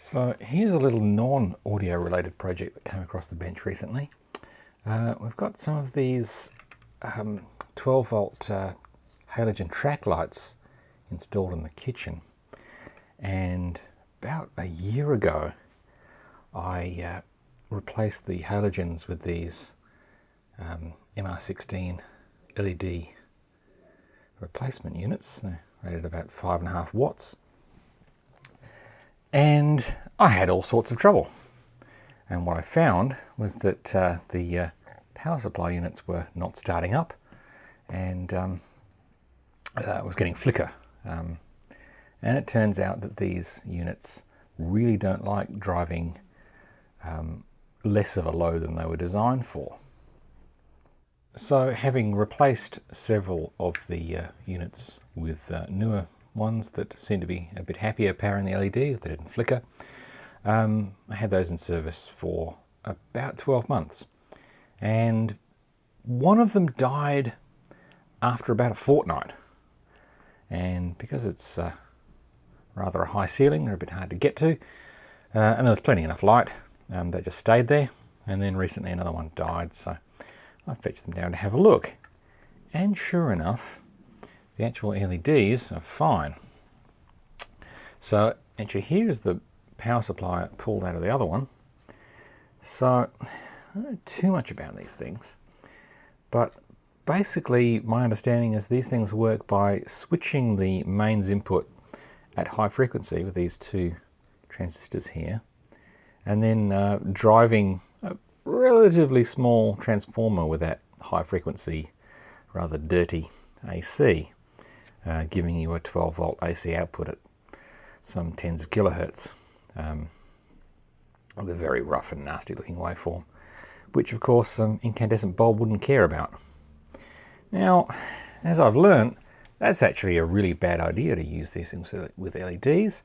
So here's a little non-audio related project that came across the bench recently. We've got some of these 12 volt halogen track lights installed in the kitchen, and about a year ago I replaced the halogens with these MR16 LED replacement units. They're rated about 5.5 watts. And I had all sorts of trouble. And what I found was that the power supply units were not starting up, and it was getting flicker. And it turns out that these units really don't like driving less of a load than they were designed for. So having replaced several of the units with newer ones that seem to be a bit happier powering the LEDs, they didn't flicker, I had those in service for about 12 months. And one of them died after about a fortnight. And because it's rather a high ceiling, they're a bit hard to get to, and there was plenty enough light, they just stayed there. And then recently another one died, so I fetched them down to have a look. And sure enough, the actual LEDs are fine. So actually here's the power supply pulled out of the other one. So I don't know too much about these things, but basically my understanding is these things work by switching the mains input at high frequency with these two transistors here, and then driving a relatively small transformer with that high frequency, rather dirty AC, giving you a 12 volt AC output at some tens of kilohertz, with a very rough and nasty looking waveform, which of course an incandescent bulb wouldn't care about. Now, as I've learned, that's actually a really bad idea to use these things with LEDs.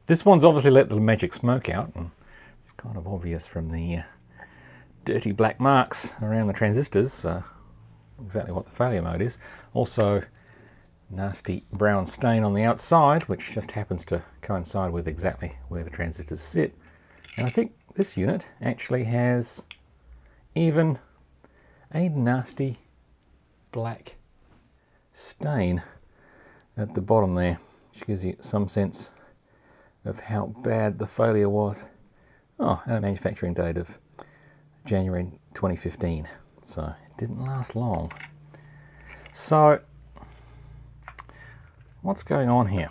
This one's obviously let the magic smoke out, and it's kind of obvious from the dirty black marks around the transistors exactly what the failure mode is. Also, nasty brown stain on the outside, which just happens to coincide with exactly where the transistors sit. And I think this unit actually has even a nasty black stain at the bottom there, which gives you some sense of how bad the failure was. Oh, and a manufacturing date of January 2015, so it didn't last long. So what's going on here?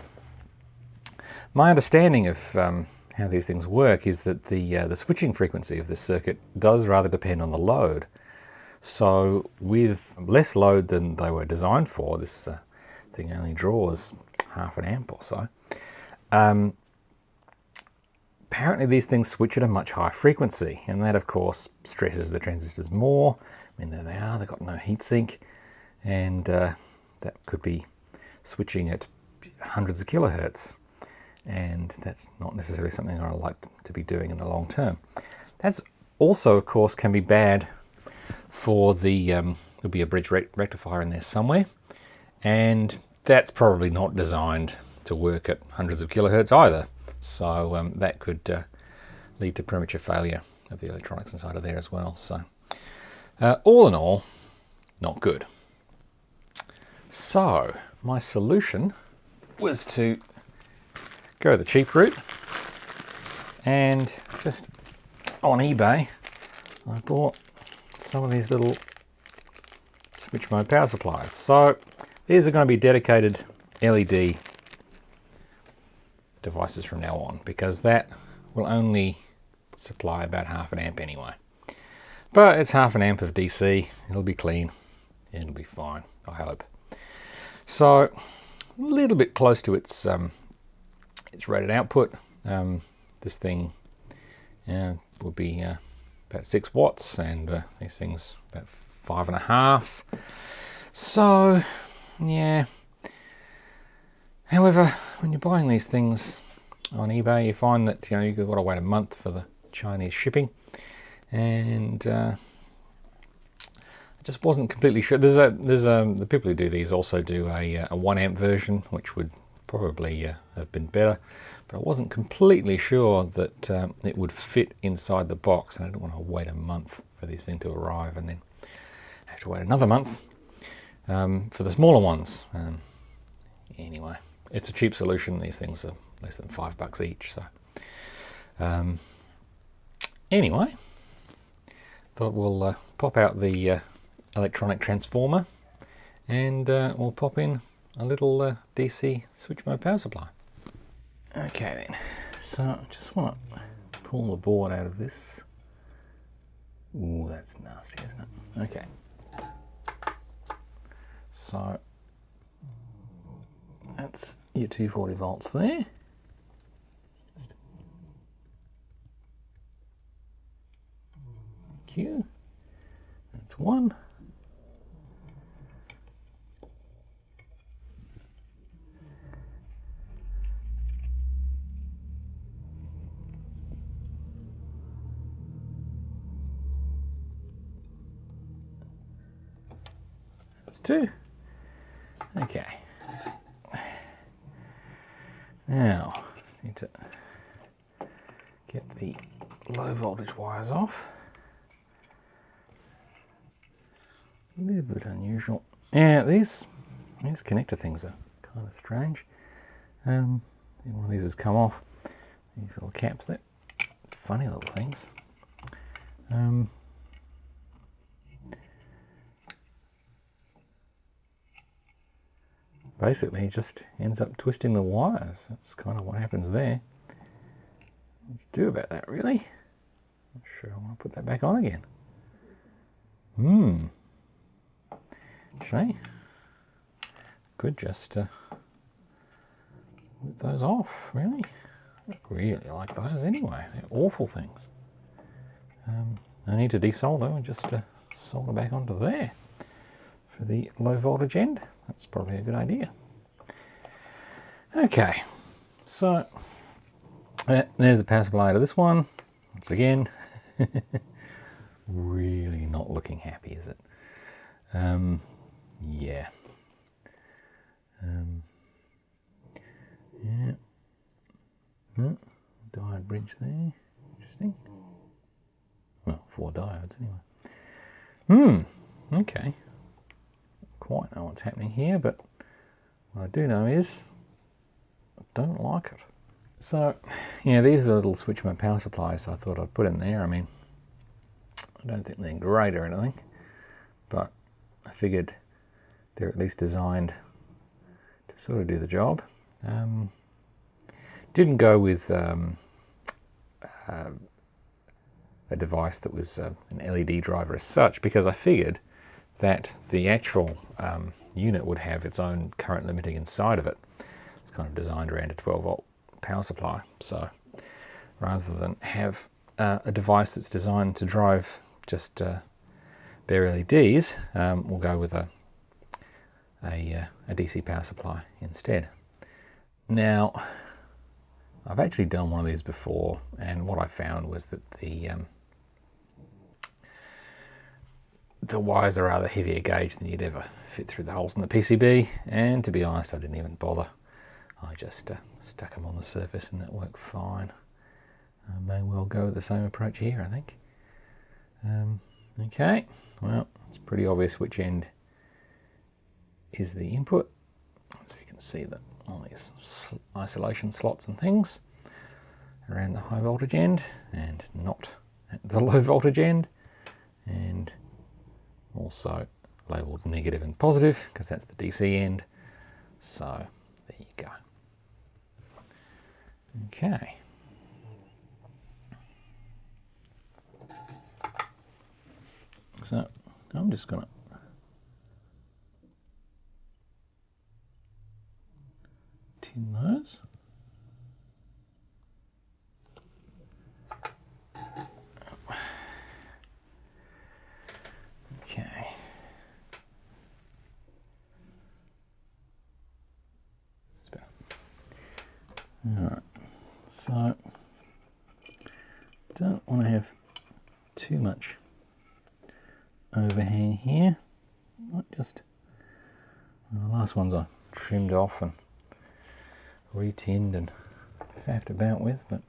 My understanding of how these things work is that the switching frequency of this circuit does rather depend on the load. So with less load than they were designed for, this thing only draws 0.5 amp or so. Apparently these things switch at a much higher frequency, and that of course stresses the transistors more. I mean, there they are, they've got no heatsink, and that could be switching at hundreds of kilohertz, and that's not necessarily something I like to be doing in the long term. That's also of course can be bad for the there'll be a bridge rectifier in there somewhere, and that's probably not designed to work at hundreds of kilohertz either. So that could lead to premature failure of the electronics inside of there as well. So all in all, not good. So my solution was to go the cheap route, and just on eBay I bought some of these little switch mode power supplies. So these are going to be dedicated LED devices from now on, because that will only supply about 0.5 amp anyway. But it's 0.5 amp of DC, it'll be clean, it'll be fine, I hope. So a little bit close to its rated output. This thing will be about 6 watts, and these things about 5.5. So yeah. However, when you're buying these things on eBay, you find that you've got to wait a month for the Chinese shipping, and I just wasn't completely sure. The people who do these also do a 1 amp version, which would probably have been better, but I wasn't completely sure that it would fit inside the box, and I didn't want to wait a month for this thing to arrive and then have to wait another month for the smaller ones. Anyway, it's a cheap solution. These things are less than $5 each, so anyway, thought we'll pop out the electronic transformer, and we'll pop in a little DC switch mode power supply. Okay then, so I just want to pull the board out of this. Ooh, that's nasty, isn't it? Okay. So that's your 240 volts there. Thank you. That's one. That's two. Okay. Now, need to get the low voltage wires off. A little bit unusual. Yeah, these connector things are kind of strange. One of these has come off. These little caps, they're funny little things. Basically, it just ends up twisting the wires. That's kind of what happens there. What to do about that, really? Not sure I want to put that back on again. Actually, could just whip those off, really. I don't really like those anyway. They're awful things. I need to desolder and just solder back onto there for the low voltage end. That's probably a good idea. Okay, so there's the power supply to this one. Once again, really not looking happy, is it? Yeah. Yeah. Diode bridge there. Interesting. Well, 4 diodes anyway. Okay. Quite know what's happening here, but what I do know is I don't like it. So, yeah, these are the little switch mode power supplies I thought I'd put in there. I mean, I don't think they're great or anything, but I figured they're at least designed to sort of do the job. Didn't go with a device that was an LED driver as such, because I figured that the actual unit would have its own current limiting inside of it. It's kind of designed around a 12 volt power supply, so rather than have a device that's designed to drive just bare LEDs, we'll go with a DC power supply instead. Now, I've actually done one of these before, and what I found was that the wires are rather heavier gauge than you'd ever fit through the holes in the PCB, and to be honest, I didn't even bother. I just stuck them on the surface and that worked fine. I may well go with the same approach here, I think. Okay, well, it's pretty obvious which end is the input. So you can see that all these isolation slots and things around the high voltage end and not at the low voltage end, and also labelled negative and positive because that's the DC end. So there you go. Okay. So I'm just going to tin those. Okay. Alright, so don't want to have too much overhang here. Might just, well, the last ones I trimmed off and re-tinned and faffed about with, but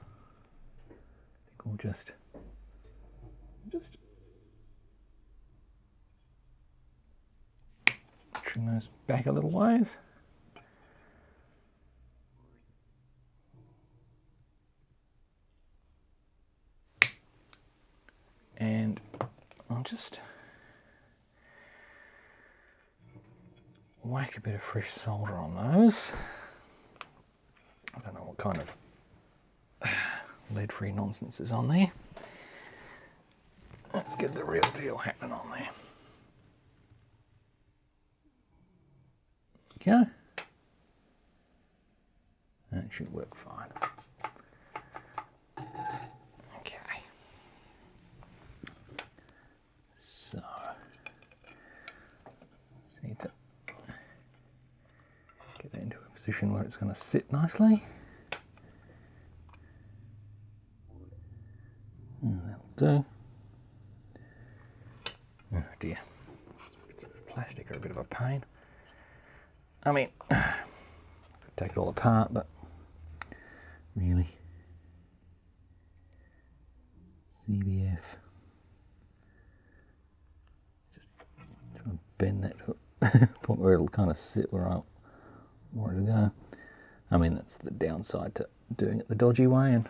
I think we'll just trim those back a little ways. And I'll just whack a bit of fresh solder on those. I don't know what kind of lead-free nonsense is on there. Let's get the real deal happening on there. Go. That should work fine. Okay. So, just need to get that into a position where it's going to sit nicely. And that'll do. Oh dear, bits of plastic are a bit of a pain. I mean, I could take it all apart, but really, CBF. Just try and bend that to a point where it'll kind of sit where I want it to go. I mean, that's the downside to doing it the dodgy way. And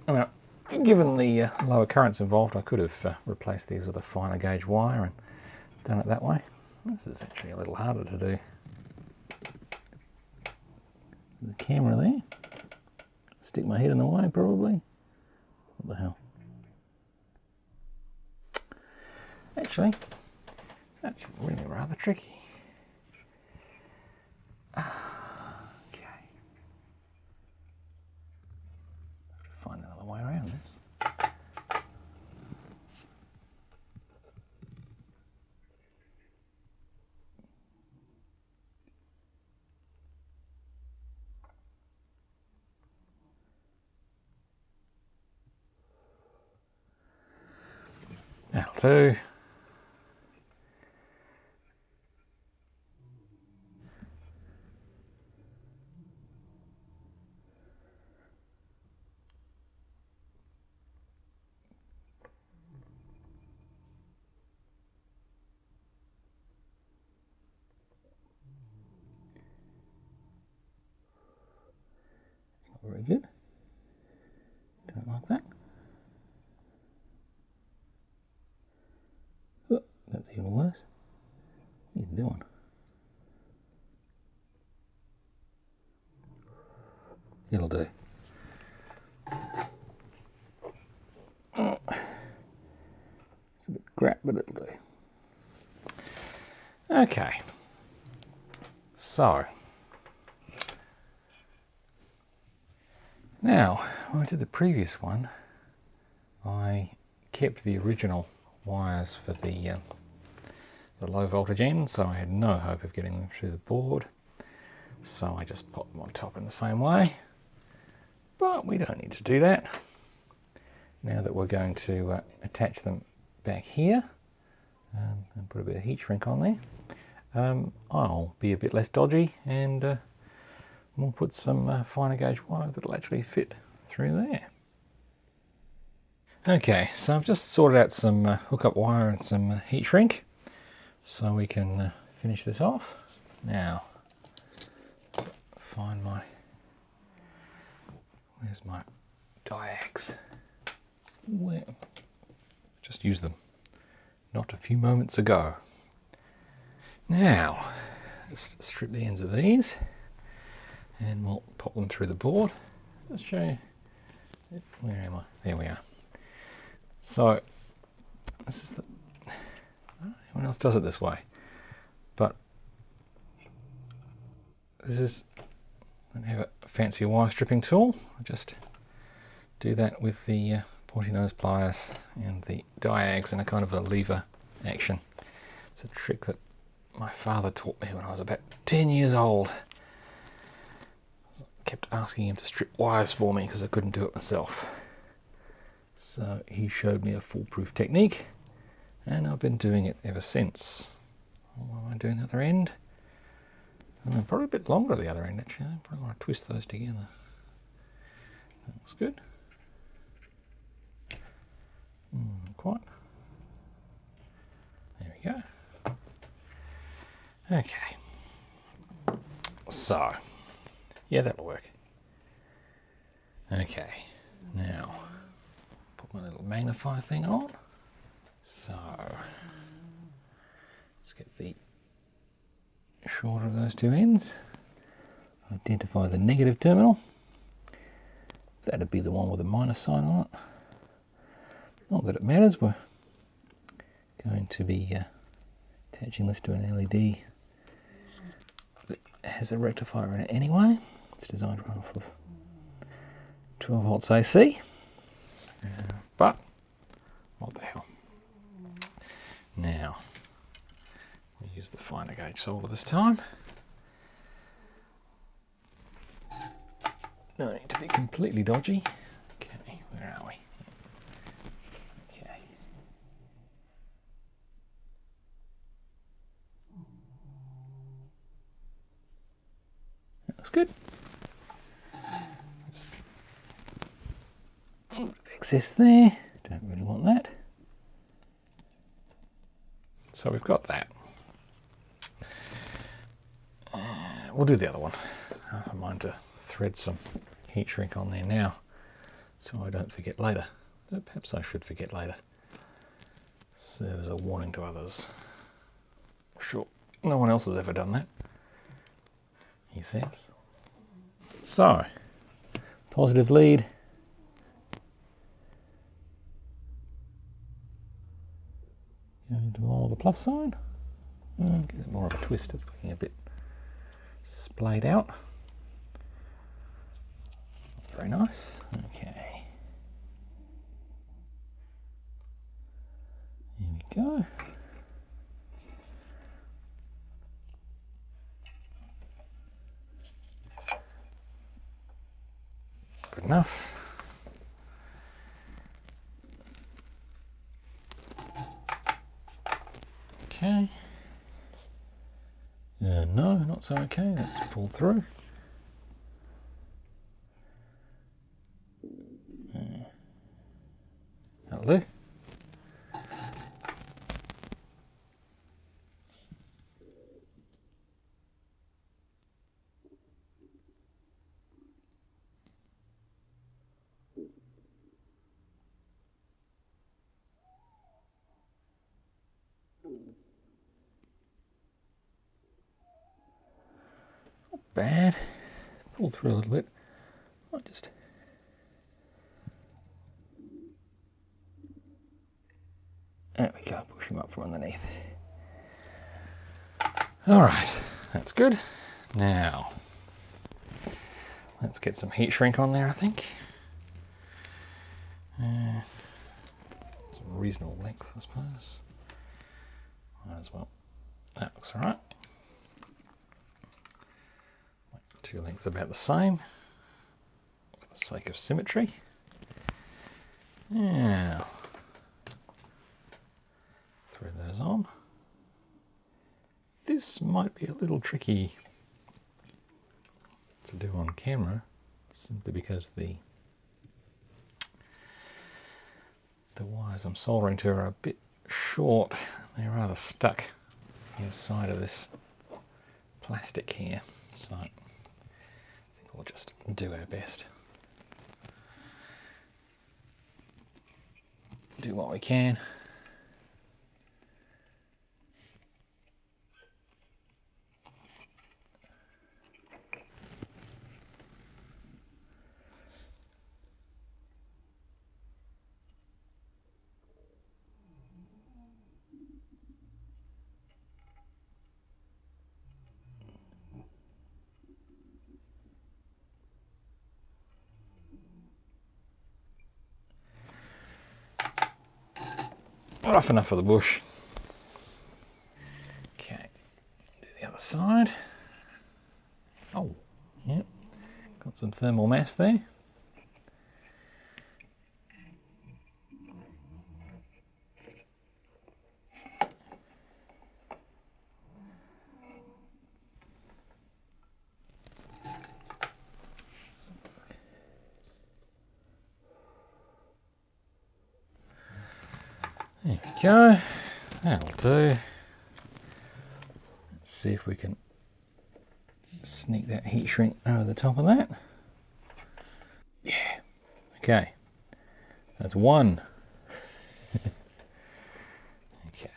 I mean, given the lower currents involved, I could have replaced these with a finer gauge wire and done it that way. This is actually a little harder to do. The camera there. Stick my head in the way, probably. What the hell? Actually, that's really rather tricky. Okay. Find another way around this. That'll do. It's not very good. Don't like that. Oh, that's even worse. What are you doing? It'll do. Oh, it's a bit crap, but it'll do. Okay. So, now, when I did the previous one, I kept the original wires for the low voltage end, so I had no hope of getting them through the board. So I just popped them on top in the same way. But we don't need to do that. Now that we're going to attach them back here and put a bit of heat shrink on there, I'll be a bit less dodgy and we'll put some finer gauge wire that'll actually fit through there. Okay, so I've just sorted out some hookup wire and some heat shrink so we can finish this off. Now, find my, where's my diags? Where? Just used them not a few moments ago. Now, just strip the ends of these and we'll pop them through the board. Let's show you. Where am I? There we are. So, this is the, everyone else does it this way, but this is, I don't have a fancy wire stripping tool. I just do that with the pointy nose pliers and the diags and a kind of a lever action. It's a trick that my father taught me when I was about 10 years old. I kept asking him to strip wires for me because I couldn't do it myself. So he showed me a foolproof technique and I've been doing it ever since. What am I doing the other end? And then probably a bit longer at the other end actually. Probably want to twist those together. That's good. Quite. There we go. Okay. So, yeah, that'll work. Okay, now put my little magnify thing on. So, let's get the shorter of those two ends. Identify the negative terminal. That'd be the one with a minus sign on it. Not that it matters, we're going to be attaching this to an LED that has a rectifier in it anyway. It's designed to run off of 12 volts AC, but what the hell. Now, we'll use the finer gauge solder this time. No need to be completely dodgy. Okay, where are we? Okay. That's good. Excess there, don't really want that. So we've got that. We'll do the other one. I mind to thread some heat shrink on there now so I don't forget later. But perhaps I should forget later. Serve as a warning to others. Sure, no one else has ever done that, he says. So, positive lead. Going to all the plus sign. Give it more of a twist, it's looking a bit splayed out. Very nice. Okay. Here we go. Good enough. Okay. No, not so okay. Let's pull through. That'll do. Bad. Pull through a little bit. I just there we go. Push him up from underneath. All right, that's good. Now let's get some heat shrink on there. I think some reasonable length, I suppose. Might as well. That looks all right. Two lengths about the same, for the sake of symmetry. Now, thread those on. This might be a little tricky to do on camera, simply because the wires I'm soldering to are a bit short. They're rather stuck inside of this plastic here, so we'll just do our best. Do what we can. Rough enough for the bush. Okay, do the other side. Oh, yep, got some thermal mass there. There we go. That'll do. Let's see if we can sneak that heat shrink over the top of that. Yeah. Okay. That's one. Okay.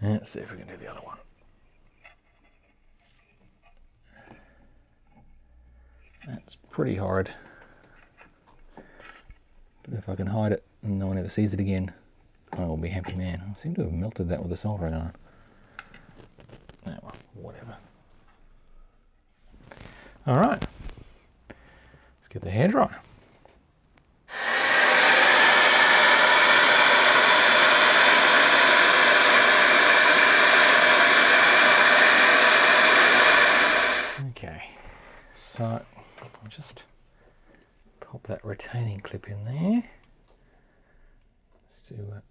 Let's see if we can do the other one. That's pretty hard. But if I can hide it and no one ever sees it again, I will be a happy man. I seem to have melted that with a soldering iron. Oh, well, whatever. All right. Let's get the hairdryer. Okay, so I'll just pop that retaining clip in there. Let's do it.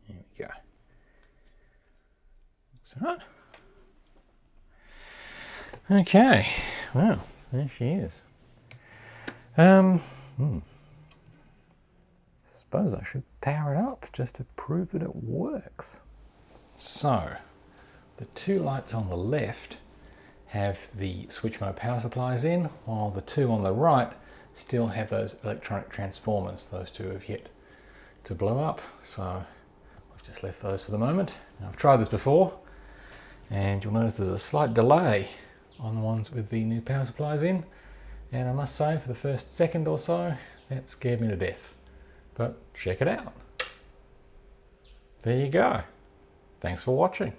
There we go. Looks alright. Okay, well, there she is. Suppose I should power it up just to prove that it works. So, the two lights on the left have the switch mode power supplies in, while the two on the right still have those electronic transformers. Those two have yet to blow up, so I've just left those for the moment. Now, I've tried this before, and you'll notice there's a slight delay on the ones with the new power supplies in, and I must say for the first second or so that scared me to death. But check it out. There you go. Thanks for watching.